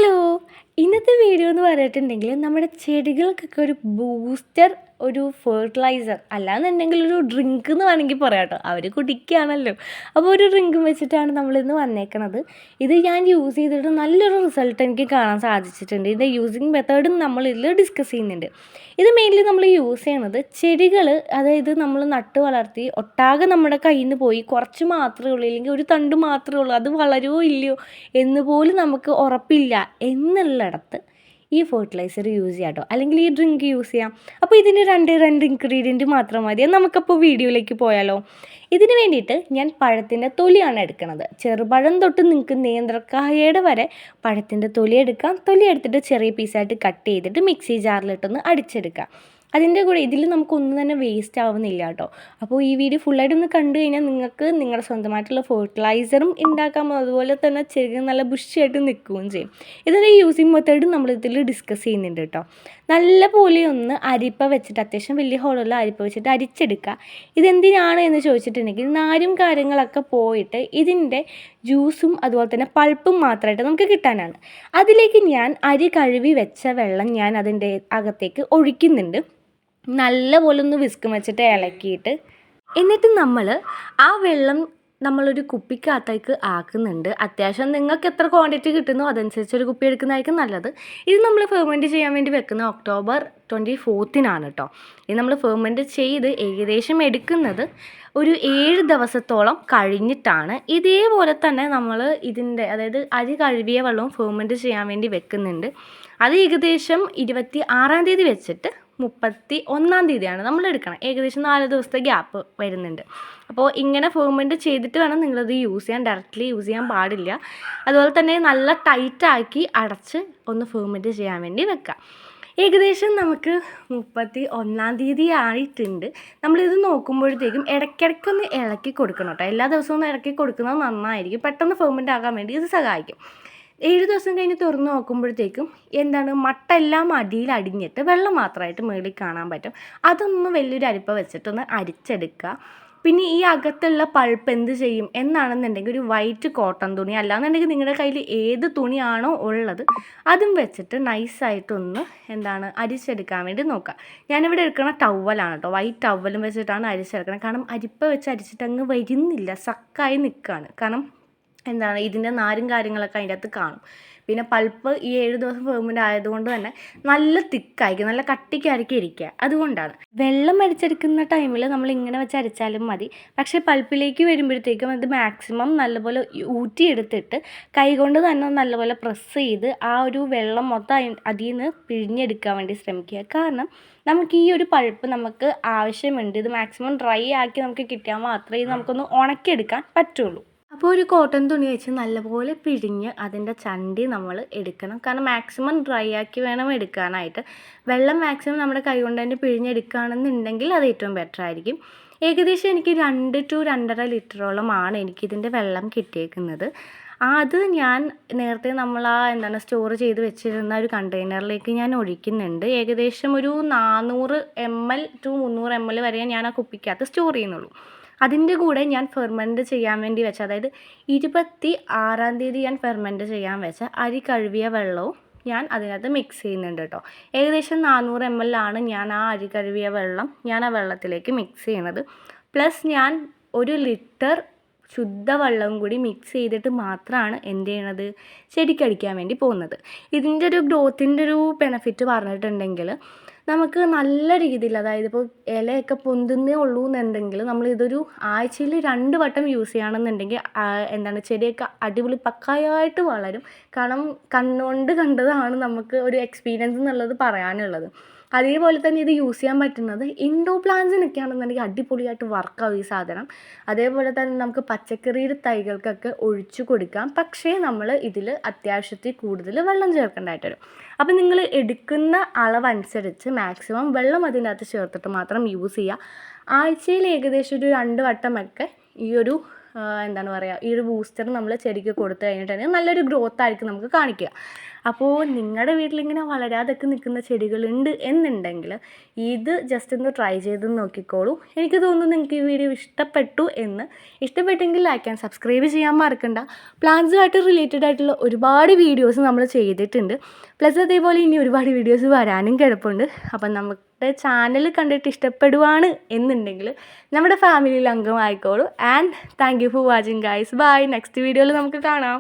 Hello! ഇന്നത്തെ video എന്ന് പറഞ്ഞിട്ടുണ്ടെങ്കിൽ നമ്മുടെ ചെടികൾക്കൊക്കെ ഒരു ബൂസ്റ്റർ, ഒരു ഫെർട്ടിലൈസർ അല്ലാന്നുണ്ടെങ്കിൽ ഒരു ഡ്രിങ്ക് എന്ന് വേണമെങ്കിൽ പറയാം കേട്ടോ. അവർ കുടിക്കുകയാണല്ലോ. അപ്പോൾ ഒരു ഡ്രിങ്കും വെച്ചിട്ടാണ് നമ്മളിന്ന് വന്നേക്കണത്. ഇത് ഞാൻ യൂസ് ചെയ്തിട്ട് നല്ലൊരു റിസൾട്ട് എനിക്ക് കാണാൻ സാധിച്ചിട്ടുണ്ട്. ഇതിൻ്റെ യൂസിങ് മെത്തേഡും നമ്മളിതിൽ ഡിസ്കസ് ചെയ്യുന്നുണ്ട്. ഇത് മെയിൻലി നമ്മൾ യൂസ് ചെയ്യണത് ചെടികൾ, അതായത് നമ്മൾ നട്ട് വളർത്തി ഒട്ടാകെ നമ്മുടെ കയ്യിൽ നിന്ന് പോയി കുറച്ച് മാത്രമേ ഉള്ളൂ, അല്ലെങ്കിൽ ഒരു തണ്ട് മാത്രമേ ഉള്ളൂ, അത് വളരുമോ ഇല്ലയോ എന്ന് പോലും നമുക്ക് ഉറപ്പില്ല എന്നുള്ളിടത്ത് ഈ ഫെർട്ടിലൈസർ യൂസ് ചെയ്യാം കേട്ടോ, അല്ലെങ്കിൽ ഈ ഡ്രിങ്ക് യൂസ് ചെയ്യാം. അപ്പോൾ ഇതിന് രണ്ട് ഇൻഗ്രീഡിയൻറ്റ് മാത്രം മതി. നമുക്കപ്പോൾ വീഡിയോയിലേക്ക് പോയാലോ. ഇതിന് വേണ്ടിയിട്ട് ഞാൻ പഴത്തിൻ്റെ തൊലിയാണ് എടുക്കുന്നത്. ചെറുപഴം തൊട്ട് നിങ്ങൾക്ക് നേന്ത്രക്കായയുടെ വരെ പഴത്തിൻ്റെ തൊലി എടുക്കാം. തൊലി എടുത്തിട്ട് ചെറിയ പീസായിട്ട് കട്ട് ചെയ്തിട്ട് മിക്സി ജാറിലിട്ടൊന്ന് അടിച്ചെടുക്കാം. അതിൻ്റെ കൂടെ ഇതിൽ നമുക്കൊന്നും തന്നെ വേസ്റ്റ് ആവുന്നില്ല കേട്ടോ. അപ്പോൾ ഈ വീഡിയോ ഫുള്ളായിട്ടൊന്ന് കണ്ടു കഴിഞ്ഞാൽ നിങ്ങൾക്ക് നിങ്ങളുടെ സ്വന്തമായിട്ടുള്ള ഫെർട്ടിലൈസറും ഉണ്ടാക്കാം, അതുപോലെ തന്നെ ചെടികൾ നല്ല ബുഷിയായിട്ട് നിൽക്കുകയും ചെയ്യും. ഇതിൻ്റെ യൂസിങ് മെത്തേഡ് നമ്മളിതിൽ ഡിസ്കസ് ചെയ്യുന്നുണ്ട് കേട്ടോ. നല്ല പോലെ ഒന്ന് അരിപ്പ വെച്ചിട്ട്, അത്യാവശ്യം വലിയ ഹോളുള്ള അരിപ്പ വെച്ചിട്ട് അരിച്ചെടുക്കുക. ഇതെന്തിനാണ് എന്ന് ചോദിച്ചിട്ടുണ്ടെങ്കിൽ നാരും കാര്യങ്ങളൊക്കെ പോയിട്ട് ഇതിൻ്റെ ജ്യൂസും അതുപോലെ തന്നെ പൾപ്പും മാത്രമായിട്ട് നമുക്ക് കിട്ടാനാണ്. അതിലേക്ക് ഞാൻ അരി കഴുകി വെച്ച വെള്ളം ഞാൻ അതിൻ്റെ അകത്തേക്ക് ഒഴിക്കുന്നുണ്ട്. നല്ല പോലെ ഒന്ന് വിസ്കും വെച്ചിട്ട് ഇളക്കിയിട്ട്, എന്നിട്ട് നമ്മൾ ആ വെള്ളം നമ്മളൊരു കുപ്പിക്കകത്തേക്ക് ആക്കുന്നുണ്ട്. അത്യാവശ്യം നിങ്ങൾക്ക് എത്ര ക്വാണ്ടിറ്റി കിട്ടുന്നോ അതനുസരിച്ച് ഒരു കുപ്പി എടുക്കുന്നതായിരിക്കും നല്ലത്. ഇത് നമ്മൾ ഫെർമെൻറ്റ് ചെയ്യാൻ വേണ്ടി വെക്കുന്ന October 24 കേട്ടോ. ഇത് നമ്മൾ ഫെർമെൻറ്റ് ചെയ്ത് ഏകദേശം എടുക്കുന്നത് ഒരു 7 ദിവസത്തോളം കഴിഞ്ഞിട്ടാണ്. ഇതേപോലെ തന്നെ നമ്മൾ ഇതിൻ്റെ, അതായത് അരി കഴുകിയ വെള്ളവും ഫെർമെൻറ്റ് ചെയ്യാൻ വേണ്ടി വെക്കുന്നുണ്ട്. അത് ഏകദേശം 26-ാം തീയതി വെച്ചിട്ട് 31-ാം തീയതിയാണ് നമ്മൾ എടുക്കണം. ഏകദേശം 4 ദിവസത്തെ ഗ്യാപ്പ് വരുന്നുണ്ട്. അപ്പോൾ ഇങ്ങനെ ഫെർമെൻറ്റ് ചെയ്തിട്ട് വേണം നിങ്ങളത് യൂസ് ചെയ്യാൻ. ഡയറക്റ്റ്ലി യൂസ് ചെയ്യാൻ പാടില്ല. അതുപോലെ തന്നെ നല്ല ടൈറ്റാക്കി അടച്ച് ഒന്ന് ഫെർമെൻറ്റ് ചെയ്യാൻ വേണ്ടി വെക്കാം. ഏകദേശം നമുക്ക് 31-ാം തീയതി ആയിട്ടുണ്ട്. നമ്മളിത് നോക്കുമ്പോഴത്തേക്കും ഇടയ്ക്കിടയ്ക്കൊന്ന് ഇളക്കി കൊടുക്കണം കേട്ടോ. എല്ലാ ദിവസവും ഒന്ന് ഇളക്കി കൊടുക്കുന്നത് നന്നായിരിക്കും. പെട്ടെന്ന് ഫെർമെൻറ്റ് ആകാൻ വേണ്ടി ഇത് സഹായിക്കും. 7 ദിവസം കഴിഞ്ഞ് തുറന്ന് നോക്കുമ്പോഴത്തേക്കും മട്ട എല്ലാം അടിയിൽ അടിഞ്ഞിട്ട് വെള്ളം മാത്രമായിട്ട് മുകളിൽ കാണാൻ പറ്റും. അതൊന്ന് വലിയൊരു അരിപ്പ വെച്ചിട്ടൊന്ന് അരിച്ചെടുക്കുക. പിന്നെ ഈ അകത്തുള്ള പൾപ്പ് എന്ത് ചെയ്യും എന്നാണെന്നുണ്ടെങ്കിൽ ഒരു വൈറ്റ് കോട്ടൺ തുണി, അല്ലാന്നുണ്ടെങ്കിൽ നിങ്ങളുടെ കയ്യിൽ ഏത് തുണിയാണോ ഉള്ളത് അതും വെച്ചിട്ട് നൈസായിട്ടൊന്ന് അരിച്ചെടുക്കാൻ വേണ്ടി നോക്കുക. ഞാനിവിടെ എടുക്കുന്ന ടവലാണ് കേട്ടോ. വൈറ്റ് ടവലും വെച്ചിട്ടാണ് അരിച്ചെടുക്കണം. കാരണം അരിപ്പ വെച്ച് അരിച്ചിട്ട് അങ്ങ് വരുന്നില്ല, സക്കായി നിൽക്കുകയാണ്. കാരണം ഇതിൻ്റെ നാരും കാര്യങ്ങളൊക്കെ അതിൻ്റെ അകത്ത് കാണും. പിന്നെ പൾപ്പ് ഈ 7 ദിവസം ഫെർമെൻ്റ് ആയതുകൊണ്ട് തന്നെ നല്ല തിക്കായിരിക്കും, നല്ല കട്ടിക്കായിരിക്കും ഇരിക്കുക. അതുകൊണ്ടാണ് വെള്ളം അരിച്ചെടുക്കുന്ന ടൈമിൽ നമ്മൾ ഇങ്ങനെ വെച്ച് അരിച്ചാലും മതി. പക്ഷേ പൾപ്പിലേക്ക് വരുമ്പോഴത്തേക്കും അത് മാക്സിമം നല്ലപോലെ ഊറ്റിയെടുത്തിട്ട് കൈകൊണ്ട് തന്നെ നല്ലപോലെ പ്രസ് ചെയ്ത് ആ ഒരു വെള്ളം മൊത്തം അതിൽ നിന്ന് പിഴിഞ്ഞെടുക്കാൻ വേണ്ടി ശ്രമിക്കുക. കാരണം നമുക്ക് ഈ ഒരു പൾപ്പ് നമുക്ക് ആവശ്യമുണ്ട്. ഇത് മാക്സിമം ഡ്രൈ ആക്കി നമുക്ക് കിട്ടിയാൽ മാത്രമേ ഇത് നമുക്കൊന്ന് ഉണക്കിയെടുക്കാൻ പറ്റുള്ളൂ. അപ്പോൾ ഒരു കോട്ടൺ തുണി വെച്ച് നല്ലപോലെ പിഴിഞ്ഞ് അതിൻ്റെ ചണ്ടി നമ്മൾ എടുക്കണം. കാരണം മാക്സിമം ഡ്രൈ ആക്കി വേണം എടുക്കാനായിട്ട്. വെള്ളം മാക്സിമം നമ്മുടെ കൈ കൊണ്ട് തന്നെ പിഴിഞ്ഞെടുക്കുകയാണെന്നുണ്ടെങ്കിൽ അത് ഏറ്റവും ബെറ്റർ ആയിരിക്കും. ഏകദേശം എനിക്ക് 2 to 2.5 ലിറ്ററോളമാണ് എനിക്കിതിൻ്റെ വെള്ളം കിട്ടിയേക്കുന്നത്. അത് ഞാൻ നേരത്തെ നമ്മൾ സ്റ്റോർ ചെയ്ത് വെച്ചിരുന്ന ഒരു കണ്ടെയ്നറിലേക്ക് ഞാൻ ഒഴിക്കുന്നുണ്ട്. ഏകദേശം ഒരു 400 ml to 300 ml വരെ ഞാൻ ആ കുപ്പിക്കകത്ത് സ്റ്റോർ ചെയ്യുന്നുള്ളൂ. അതിൻ്റെ കൂടെ ഞാൻ ഫെർമെൻറ്റ് ചെയ്യാൻ വേണ്ടി വെച്ച, അതായത് 26-ാം തീയതി ഞാൻ ഫെർമെൻറ്റ് ചെയ്യാൻ വെച്ച അരി കഴുകിയ വെള്ളവും ഞാൻ അതിനകത്ത് മിക്സ് ചെയ്യുന്നുണ്ട് കേട്ടോ. ഏകദേശം 400 ml ആണ് ഞാൻ ആ അരി കഴുകിയ വെള്ളം ആ വെള്ളത്തിലേക്ക് മിക്സ് ചെയ്യുന്നത്. പ്ലസ് ഞാൻ 1 ലിറ്റർ ശുദ്ധവെള്ളവും കൂടി മിക്സ് ചെയ്തിട്ട് മാത്രമാണ് ചെടിക്കടിക്കാൻ വേണ്ടി പോകുന്നത്. ഇതിൻ്റെ ഒരു ഗ്രോത്തിൻ്റെ ഒരു ബെനിഫിറ്റ് പറഞ്ഞിട്ടുണ്ടെങ്കിൽ നമുക്ക് നല്ല രീതിയിൽ, അതായത് ഇപ്പോൾ ഇലയൊക്കെ പൊന്തുന്നേ ഉള്ളൂ എന്നുണ്ടെങ്കിൽ നമ്മളിതൊരു ആഴ്ചയിൽ 2 വട്ടം യൂസ് ചെയ്യുകയാണെന്നുണ്ടെങ്കിൽ ചെടിയൊക്കെ അടിപൊളി പക്കായായിട്ട് വളരും. കാരണം കണ്ണുകൊണ്ട് കണ്ടതാണ് നമുക്ക് ഒരു എക്സ്പീരിയൻസ് എന്നുള്ളത് പറയാനുള്ളത്. അതേപോലെ തന്നെ ഇത് യൂസ് ചെയ്യാൻ പറ്റുന്നത് ഇൻഡോർ പ്ലാന്റ്സിനൊക്കെ ആണെന്നുണ്ടെങ്കിൽ അടിപൊളിയായിട്ട് വർക്കാവും ഈ സാധനം. അതേപോലെ തന്നെ നമുക്ക് പച്ചക്കറിയുടെ തൈകൾക്കൊക്കെ ഒഴിച്ചു കൊടുക്കാം. പക്ഷേ നമ്മൾ ഇതിൽ അത്യാവശ്യത്തിൽ കൂടുതൽ വെള്ളം ചേർക്കേണ്ടതായിട്ട് വരും. അപ്പം നിങ്ങൾ എടുക്കുന്ന അളവനുസരിച്ച് മാക്സിമം വെള്ളം അതിനകത്ത് ചേർത്തിട്ട് മാത്രം യൂസ് ചെയ്യുക. ആഴ്ചയിൽ ഏകദേശം ഒരു 2 വട്ടമൊക്കെ ഈ ഒരു ഈ ഒരു ബൂസ്റ്റർ നമ്മൾ ചെടിക്ക് കൊടുത്തു കഴിഞ്ഞിട്ടുണ്ടെങ്കിൽ നല്ലൊരു ഗ്രോത്ത് ആയിരിക്കും നമുക്ക് കാണിക്കുക. അപ്പോൾ നിങ്ങളുടെ വീട്ടിലിങ്ങനെ വളരാതൊക്കെ നിൽക്കുന്ന ചെടികളുണ്ട് എന്നുണ്ടെങ്കിൽ ഇത് ജസ്റ്റ് ഒന്ന് ട്രൈ ചെയ്ത് നോക്കിക്കോളൂ. എനിക്ക് തോന്നുന്നു നിങ്ങൾക്ക് ഈ വീഡിയോ ഇഷ്ടപ്പെട്ടു എന്ന്. ഇഷ്ടപ്പെട്ടെങ്കിൽ ലൈക്ക് ആൻഡ് സബ്സ്ക്രൈബ് ചെയ്യാൻ മറക്കണ്ട. പ്ലാന്റ്സുമായിട്ട് റിലേറ്റഡ് ആയിട്ടുള്ള ഒരുപാട് വീഡിയോസ് നമ്മൾ ചെയ്തിട്ടുണ്ട്. പ്ലസ് അതേപോലെ ഇനി ഒരുപാട് വീഡിയോസ് വരാനും കിടപ്പുണ്ട്. അപ്പം നമ്മുടെ ചാനൽ കണ്ടിട്ട് ഇഷ്ടപ്പെടുവാണ് എന്നുണ്ടെങ്കിൽ നമ്മുടെ ഫാമിലിയിൽ അംഗമായിക്കോളൂ. And thank you for watching guys. Bye. Next വീഡിയോയിൽ നമുക്ക് കാണാം.